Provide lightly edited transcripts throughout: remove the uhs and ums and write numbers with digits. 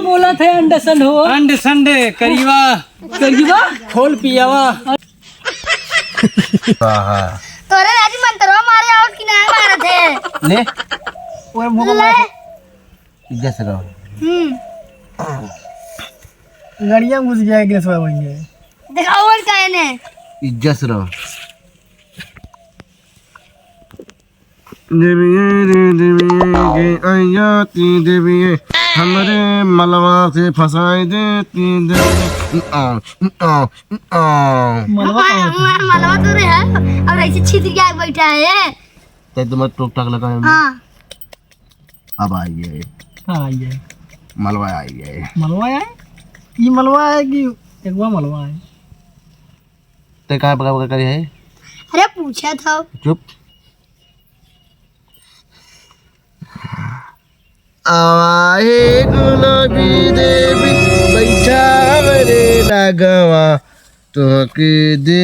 बोला थे अंडे संडे हो अंडे संडे करीबा करीबा खोल पियावा। तोरे राजी मंतरवा मारे आउट की ना मारे थे ले ओए मुंह ले इज्जत से रहो। गाड़ियां घुस गया गिलास में बनेंगे दिखाओ और क्या है ने इज्जत से रहो। देविए हमारे मलवा से फंसाई देती मलवा तो रे है अब ऐसे छितर के बैठा है तुम्हें टोक टाक लगा हां अब आइए हां ये मलवा आइए मलवा है ये मलवा है कि एक वो मलवा है ते कहाँ पका करी है अरे पूछा था चुप आवाहे गुलाबी देवी बैठा मेरे लगवा तो के दे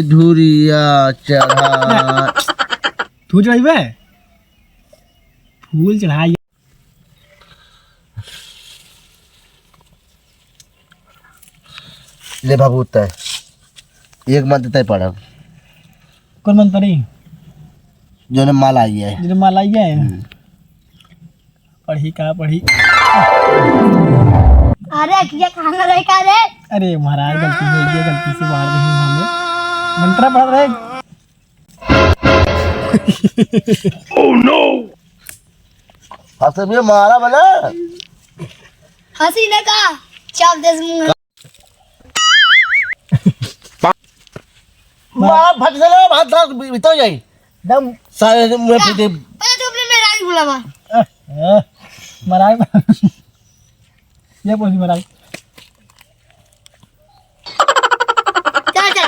धुरिया चढ़ा तू चढ़ाइबे फूल चढ़ाई ले बाबू तय एक मंथ तय पड़ा कौन मंत्री जो ने माल आई है जो माल आई है पढ़ी का पढ़ी अरे क्या खाना रहे का रे अरे महाराज गलती हो गई गलती से मार दी हमें मंत्र पढ़ रहे ओह नो हंस भी मारा बना हंसी ने का चाप दे मुंह मारा फट चलो हाथ धार बितो जाई दम सारे मुंह पे दे पहले तो अपने मेरा ही बुलावा महाराज ये बोली महाराज चल चल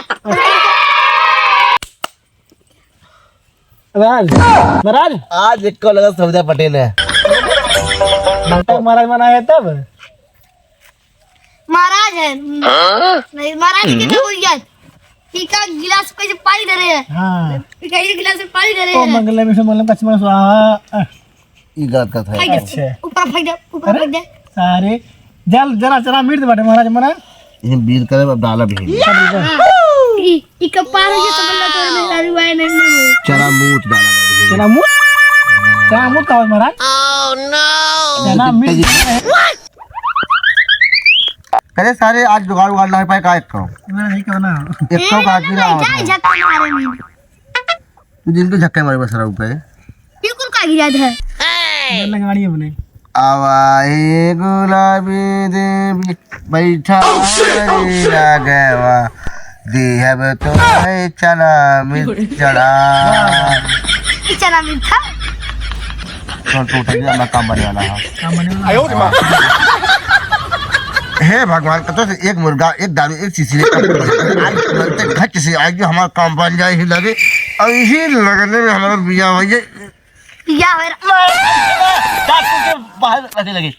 महाराज महाराज आज एक को लगा सविता पटेल है नाटक महाराज मना है तब महाराज है नहीं महाराज के तो बोल गया ठीक है गिलास पे पानी दे रहे हैं हाँ कहीं गिलास में पानी दे रहे ओ हैं मंगल में से मंगल पश्चिम स्वाहा ये गलत का था फेंक दे ऊपर फेंक दे ऊपर फेंक दे सारे जल जरा जरा मिर्च बाटे महाराज मना ये बीर करे अब डाला भी ई कपार है तो बल्ला तो मेरा रुआए नहीं चना मूत डाला भी चना मुंह का महाराज ओह नो चना मिर्च करे सारे आज जुगाड़ उगाड़ ना पाए का एक करो मैं नहीं करना एक करो का आदमी ना क्या झक्का मारे नहीं तू जिनको झक्के मारे बस रहा पे बिल्कुल का गिरा है लगाड़ी अपने आवाए गुलाबी देवी बैठा मेरी लगवा देहब तो है चना मिर्च चढ़ा चना मीठा तो टोटा जी मैं काम बने वाला है काम बने वाला हे भगवान कतो से एक मुर्गा एक दारू एक सीसी आज तुरंत घट से आगे हमारा काम बन जाए ही लगे और इसी लगने में हमारा बिया हो जाए या मेरा बाहर रखने लगे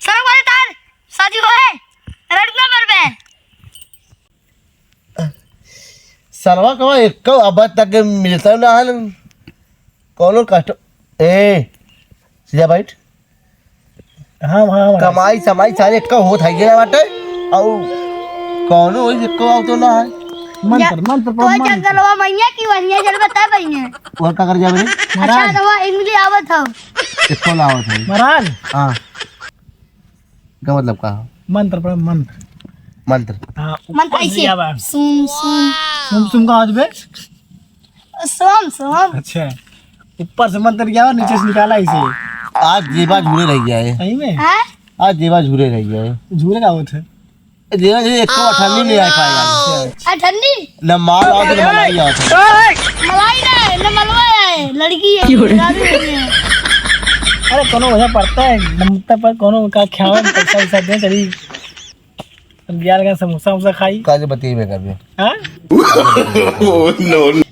सर बोले तार शादी हो है रड़ना मर पे सरवा कवा एक को अब तक मिलता ना हाल कौन कष्ट ए सीधा बैठ हाँ हाँ कमाई समाई सारे एक हो था गया बाटे और कौन हो एक को आउ तो ना है मंत्र मंत्र तो जंगलवा मैया की वनिया जल बता भैया और का कर जावे अच्छा तो इंग्लिश आवत हो एक को लाओ था महाराज हां का मतलब का मंत्र पर मंत्र मंत्र हाँ मन ऐसे सुन सुन तुम का आज बे सोम सोम अच्छा ऊपर से मंत्र किया और नीचे से निकाला इसे आज जेबा झूरे रह गया है सही में हैं आज जेबा झूरे रह गया है झूले का होता है जेबा जी एक को अठन्नी ले आए पाएगा आ ठंडी न माल आओ तो मलाई आओ मलाई नहीं न मलवा है लड़की है शादी हो गई है अरे कोनो वजह पड़ता है नमता पर कोनो का ख्याल पैसा वैसा दे चली ग्यारह का समोसा वोसा खाई काजे बती में कर दे हाँ नो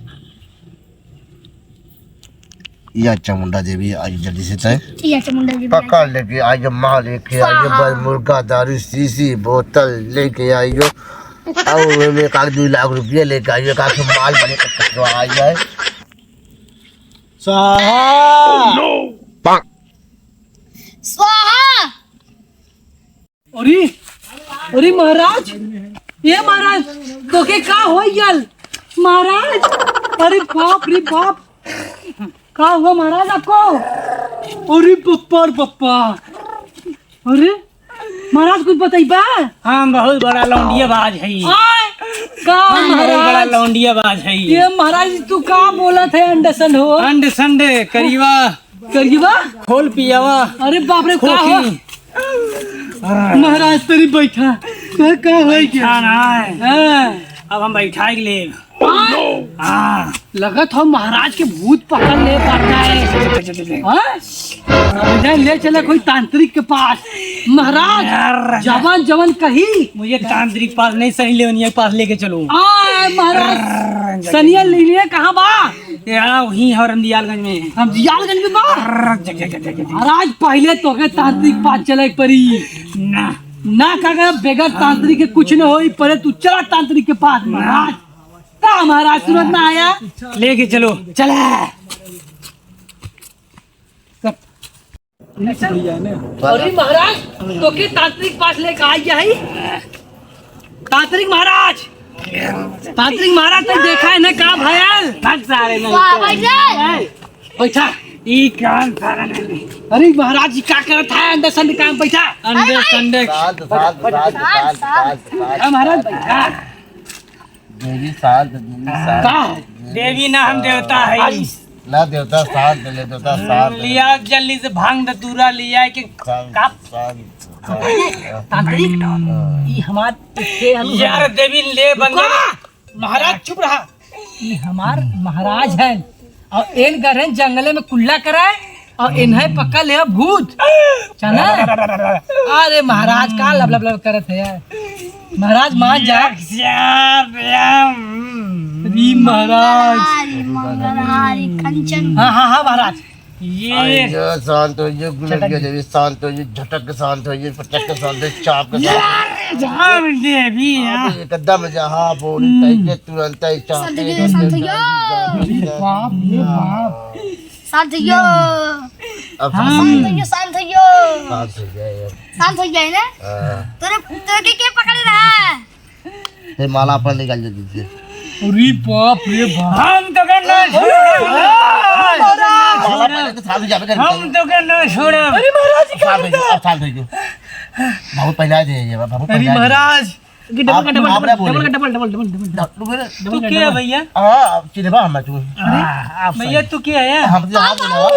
ये अच्छा मुंडा देवी आज जल्दी से तय ठीक है चमुंडा जी पकड़ लेके आइए माल लेके आइए बस मुर्गा दारू सीसी बोतल लेके आइयो और में 1-2 लाख रुपये लेके आइए का माल बने तो आ जाए स्वाहा स्वाहा अरे अरे महाराज, ये महाराज तो के का हो गल महाराज? अरे बाप रे बाप, का हुआ महाराज आपको? अरे पप्पा रे पप्पा, अरे महाराज कुछ बताइबा? हम बहुत बड़ा लौंडिया बाज है। का महाराज लौंडिया बाज है। ये महाराज तू का बोला थे? अंडसन हो अंड संडे करीबा करीबा खोल पियावा। अरे बाप रे, का हुआ महाराज? तेरी बैठा का हो गया? अब हम बैठा ले। लगत हो महाराज के भूत पकड़ ले पाता है। हाँ? ले चला कोई तांत्रिक के पास। महाराज जवान जवान कही मुझे तांत्रिक पास नहीं, सनी लेवनिया के पास लेके चलो। महाराज सनिया लेने कहाँ बा? यहाँ वहीं है रमदियालगंज में। हम जियालगंज में बा। महाराज पहले तो के तांत्रिक पास चले परी ना का बेगर तांत्रिक के कुछ न हो, पहले तू चला तांत्रिक के पास। महाराज का महाराज सूरत में आया, लेके चलो। चला अरे महाराज तो के तांत्रिक पास लेके आ गया है। तांत्रिक महाराज, तांत्रिक महाराज तो देखा है ना का भयल? सारे बैठा ई कान सारा नहीं। अरे महाराज जी क्या करत है? अंदर संडे काम बैठा। अंडे संडे महाराज बैठा। देवी शांत, देवी शांत। का देवी ना हम देवता है। ना देवता शांत, देवता शांत। लिया जल्दी से भांग दूरा लिया के तांत्रिक ये हमार यार देवी ले बंदे। महाराज चुप रहा। ये हमार महाराज है और इन गहरे जंगले में कुल्ला कराए और इन्हें पक्का ले भूत चना। अरे महाराज का लब लब लब करत है यार। महाराज मान जा। महाराज कंचन हाँ हाँ हाँ महाराज ये शांत हो ये, गुलरिया देवी शांत हो ये, झटक के शांत हो ये, पटक के शांत हो, चाप के शांत जहाँ देवी हो। एकदम जहाँ बोली तय तुरंत ही चाप शांत हो अब शांत हो शांत हो जाए। शांत हो जाए ना। तोरे के पकड़ रहा है? ये माला अपन निकाल दीजिए। अरे बाप रे बाप। हम तो करना माला पहले तो साथ जावे कर। हम तो करना छोड़ा। अरे महाराज साथ हो जाओ, अब साथ हो जाओ। बहुत पहले आ जाइए, बहुत अरे पहले। महाराज डबल आप डबल आप डबल बोले। डबल डबल डबल डबल तू क्या भैया? हाँ चिन्ह बा हम तू। भैया तू क्या है? हम तो हाथ मिलावा।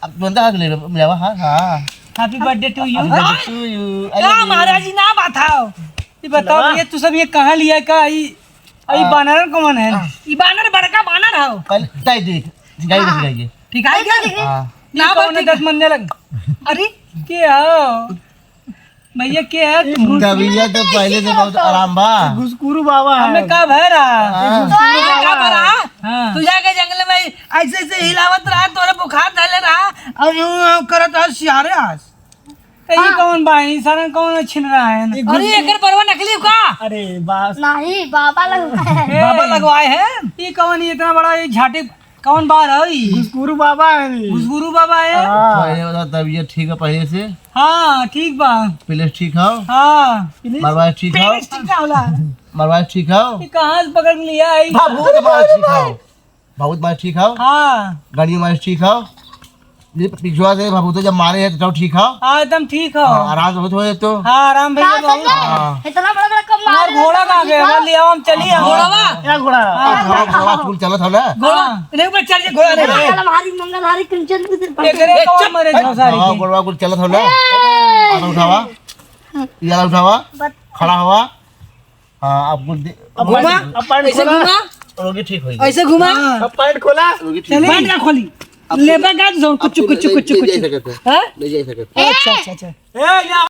अब बंदा हाथ मिलावा। हाँ हाँ। Happy birthday to you. To you. का महाराज जी ना बताओ। ये बताओ ये तू सब ये कहाँ लिया का? आई बानर कौन है? ई बानर बड़का बानर हो। कल टाइ देख गाई देख गाई। ठीक है क्या? हां ना कौन है 10 मंदिर लग? अरे क्या हो भैया क्या है? दविया तो पहले से बहुत आराम बा। घुसकुरु बाबा हमें का भय रहा। क्या बरा? हाँ। तू जाके जंगल में ऐसे ऐसे हिलावत रहा, तोरे बुखार धले रहा और यूं करत रहा सियारे आस। ये कौन भाई सारा कौन छिन रहा है? अरे एकर परवा नकली का? अरे बास नहीं बाबा लगा है। बाबा लगवाए हैं। ये कौन? ये इतना बड़ा ये झाटे कौन बार है? घुसकुरु बाबा है। घुसकुरु बाबा है। पहले वाला तबियत ठीक है पहले से। हाँ ठीक बा। पहले ठीक हो। हाँ मरवा ठीक हो। ठीक होला। मरवा ठीक हो। ये कहाँ से पकड़ लिया है? बहुत बार ठीक हो। बहुत बार ठीक हो। हाँ गाड़ी में ठीक हो। ये पिछवा से बाबू तो जब मारे हैं तो ठीक हो। हाँ एकदम ठीक हो। आराम बहुत हो तो। हाँ आराम भैया बहुत। हाँ। इतना बड़ा बड़ा कम और घोड़ा कहाँ गया? ले आओ हम चलिए। घोड़ावा? क्या घोड़ा? घोड़ा फूल चला था ना। घोड़ा नहीं ऊपर चल जे घोड़ा रे। मंगलहारी मंगलहारी कंचन के सिर पर एकरे कौन मरे जो सारी हाँ की? घोड़ा कुछ चला था ना। आधा उठावा। ये आधा उठावा। खड़ा हुआ। हाँ आपको घुमा ऐसे घुमा रोगी ठीक होगी। ऐसे घुमा पैंट खोला। रोगी ठीक होगी। पैंट का खोली लेबा का जो कुछ कुछ कुछ ले कुछ जा सकते। हां ले जा सकते। अच्छा अच्छा अच्छा ए